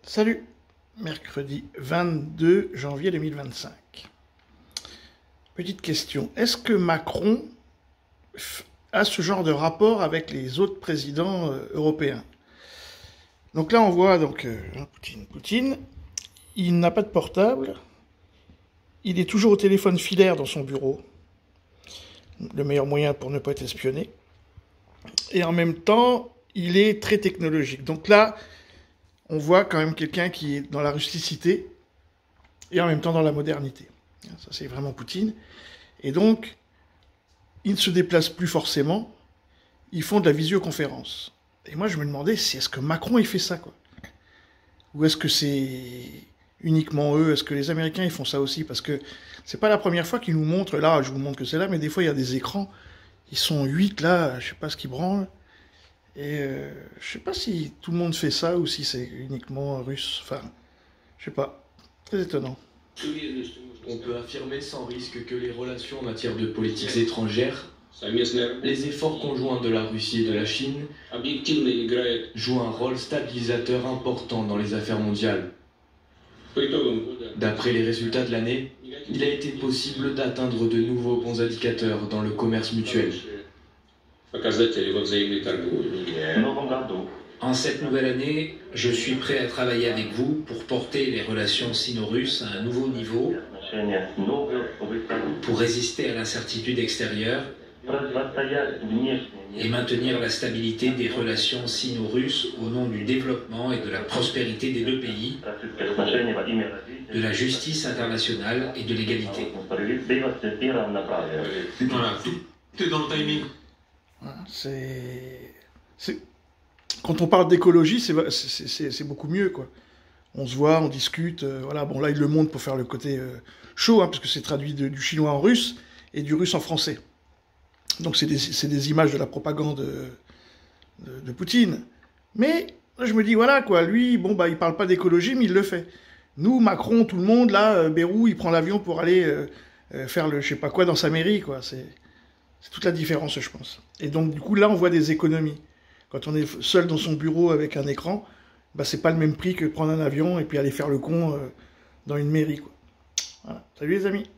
Salut, mercredi 22 janvier 2025. Petite question, est-ce que Macron a ce genre de rapport avec les autres présidents européens? Donc là on voit Poutine, il n'a pas de portable, il est toujours au téléphone filaire dans son bureau, le meilleur moyen pour ne pas être espionné, et en même temps il est très technologique. Donc là, on voit quand même quelqu'un qui est dans la rusticité et en même temps dans la modernité. Ça, c'est vraiment Poutine. Et donc, ils ne se déplacent plus forcément, ils font de la visioconférence. Et moi, je me demandais, est-ce que Macron, il fait ça, quoi? Ou est-ce que c'est uniquement eux? Est-ce que les Américains, ils font ça aussi? Parce que c'est pas la première fois qu'ils nous montrent, là, je vous montre que c'est là, mais des fois, il y a des écrans, ils sont 8, là, je sais pas ce qu'ils branlent. Et je sais pas si tout le monde fait ça ou si c'est uniquement russe. Enfin, je sais pas. Très étonnant. On peut affirmer sans risque que les relations en matière de politique étrangère, les efforts conjoints de la Russie et de la Chine, jouent un rôle stabilisateur important dans les affaires mondiales. D'après les résultats de l'année, il a été possible d'atteindre de nouveaux bons indicateurs dans le commerce mutuel. En cette nouvelle année, je suis prêt à travailler avec vous pour porter les relations sino-russes à un nouveau niveau, pour résister à l'incertitude extérieure et maintenir la stabilité des relations sino-russes au nom du développement et de la prospérité des deux pays, de la justice internationale et de l'égalité. Voilà, tout est dans le timing. Quand on parle d'écologie, c'est beaucoup mieux, quoi. On se voit, on discute, voilà. Bon, là, il le montre pour faire le côté chaud, hein, parce que c'est traduit du chinois en russe et du russe en français. Donc, c'est des images de la propagande de Poutine. Mais, je me dis, voilà, quoi, lui, bon, bah, il parle pas d'écologie, mais il le fait. Nous, Macron, tout le monde, là, Bérou, il prend l'avion pour aller faire le je sais pas quoi dans sa mairie, quoi. C'est toute la différence, je pense. Et donc, du coup, là, on voit des économies. Quand on est seul dans son bureau avec un écran, bah, c'est pas le même prix que prendre un avion et puis aller faire le con dans une mairie, quoi. Voilà. Salut les amis.